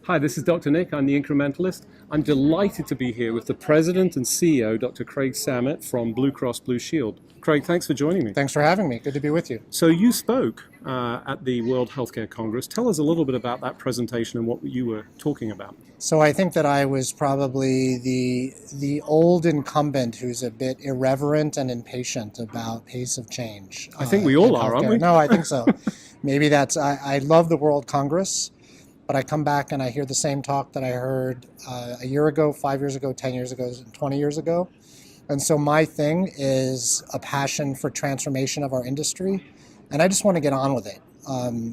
Hi, this is Dr. Nick. I'm the Incrementalist. I'm delighted to be here with the President and CEO, Dr. Craig Samitt from Blue Cross Blue Shield. Craig, thanks for joining me. Thanks for having me. Good to be with you. So you spoke at the World Healthcare Congress. Tell us a little bit about that presentation and what you were talking about. So I think that I was probably the old incumbent who's a bit irreverent and impatient about pace of change. I think we all are, aren't we? No, I think so. Maybe that's, I love the World Congress, but I come back and I hear the same talk that I heard a year ago, 5 years ago, 10 years ago, 20 years ago. And so my thing is a passion for transformation of our industry, and I just want to get on with it.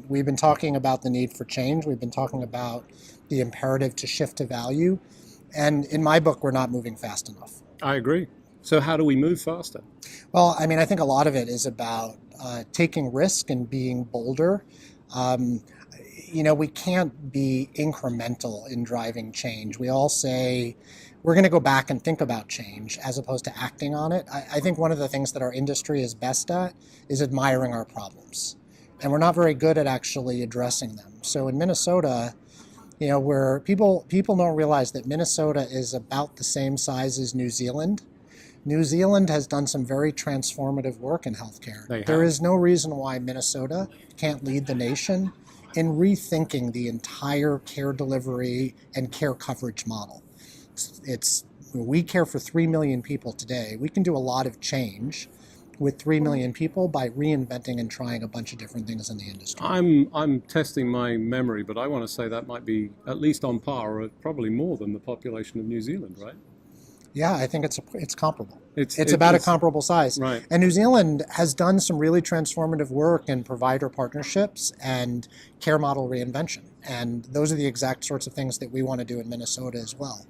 We've been talking about the need for change. We've been talking about the imperative to shift to value. And in my book, we're not moving fast enough. I agree. So how do we move faster? Well, I mean, I think a lot of it is about taking risk and being bolder. We can't be incremental in driving change. We all say we're going to go back and think about change as opposed to acting on it. I think one of the things that our industry is best at is admiring our problems. And we're not very good at actually addressing them. So in Minnesota, where people don't realize that Minnesota is about the same size as New Zealand. New Zealand has done some very transformative work in healthcare. There is no reason why Minnesota can't lead the nation in rethinking the entire care delivery and care coverage model. We care for 3 million people today. We can do a lot of change with 3 million people by reinventing and trying a bunch of different things in the industry. I'm testing my memory, but I want to say that might be at least on par, or probably more than the population of New Zealand, right? Yeah, I think it's comparable. It's about a comparable size. Right. And New Zealand has done some really transformative work in provider partnerships and care model reinvention. And those are the exact sorts of things that we want to do in Minnesota as well.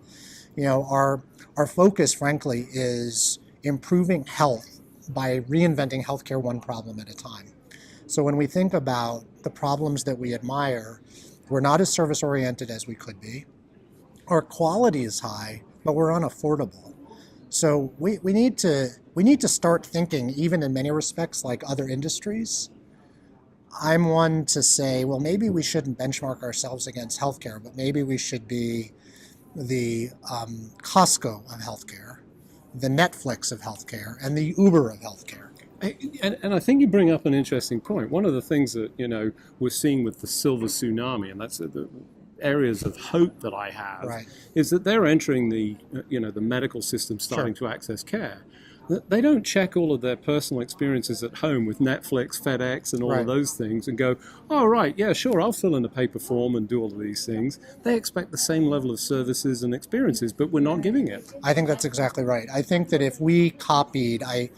Our focus, frankly, is improving health by reinventing healthcare one problem at a time. So when we think about the problems that we admire, we're not as service-oriented as we could be. Our quality is high, but we're unaffordable. So we need to start thinking, even in many respects, like other industries. I'm one to say, well, maybe we shouldn't benchmark ourselves against healthcare, but maybe we should be the Costco of healthcare, the Netflix of healthcare, and the Uber of healthcare. And I think you bring up an interesting point. One of the things that we're seeing with the silver tsunami, and that's the areas of hope that I have, right, is that they're entering the the medical system, starting to access care. They don't check all of their personal experiences at home with Netflix, FedEx, and all of those things and go, oh, right, yeah, sure, I'll fill in a paper form and do all of these things. They expect the same level of services and experiences, but we're not giving it. I think that's exactly right. I think that if we copied, I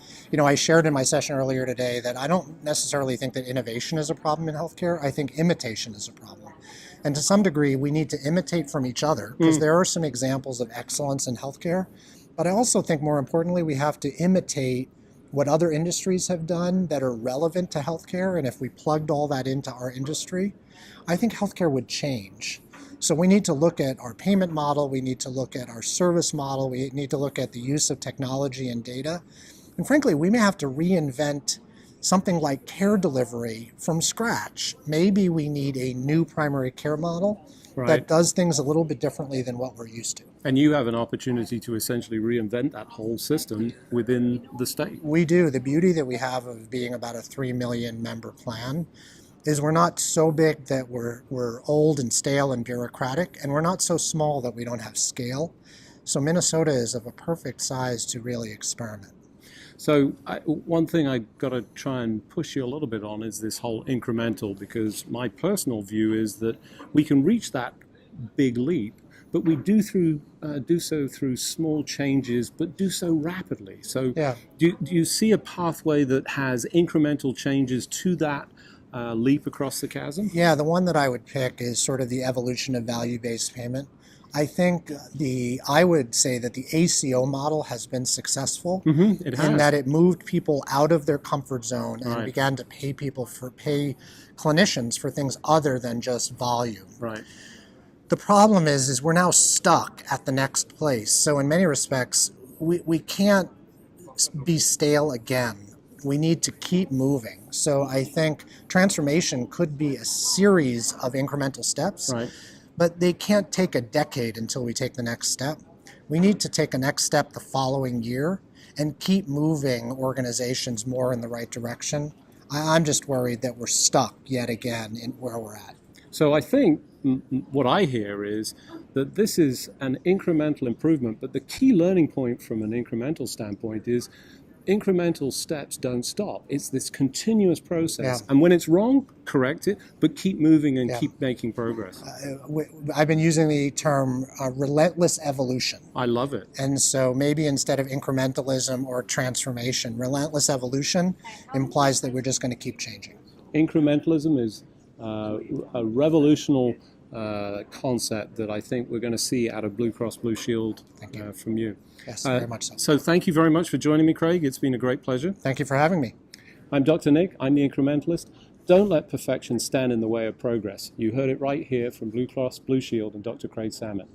shared in my session earlier today that I don't necessarily think that innovation is a problem in healthcare. I think imitation is a problem. And to some degree, we need to imitate from each other because there are some examples of excellence in healthcare. But I also think more importantly, we have to imitate what other industries have done that are relevant to healthcare. And if we plugged all that into our industry, I think healthcare would change. So we need to look at our payment model. We need to look at our service model. We need to look at the use of technology and data. And frankly, we may have to reinvent something like care delivery from scratch. Maybe we need a new primary care model that does things a little bit differently than what we're used to. And you have an opportunity to essentially reinvent that whole system within the state. We do. The beauty that we have of being about a 3 million member plan is we're not so big that we're old and stale and bureaucratic, and we're not so small that we don't have scale. So Minnesota is of a perfect size to really experiment. So one thing I got to try and push you a little bit on is this whole incremental, because my personal view is that we can reach that big leap, but we do so through small changes, but do so rapidly. So do you see a pathway that has incremental changes to that leap across the chasm? Yeah, the one that I would pick is sort of the evolution of value-based payment. I think I would say that the ACO model has been successful It has. in that it moved people out of their comfort zone and began to pay clinicians for things other than just volume. Right. The problem is we're now stuck at the next place. So in many respects, we can't be stale again. We need to keep moving. So I think transformation could be a series of incremental steps. Right. but they can't take a decade until we take the next step. We need to take a next step the following year and keep moving organizations more in the right direction. I'm just worried that we're stuck yet again in where we're at. So I think what I hear is that this is an incremental improvement, but the key learning point from an incremental standpoint is incremental steps don't stop. It's this continuous process. Yeah. And when it's wrong, correct it, but keep moving and keep making progress. I've been using the term relentless evolution. I love it. And so maybe instead of incrementalism or transformation, relentless evolution implies that we're just going to keep changing. Incrementalism is a revolutionary concept that I think we're going to see out of Blue Cross Blue Shield from you. Yes, very much so. So thank you very much for joining me, Craig. It's been a great pleasure. Thank you for having me. I'm Dr. Nick. I'm the Incrementalist. Don't let perfection stand in the way of progress. You heard it right here from Blue Cross Blue Shield and Dr. Craig Samitt.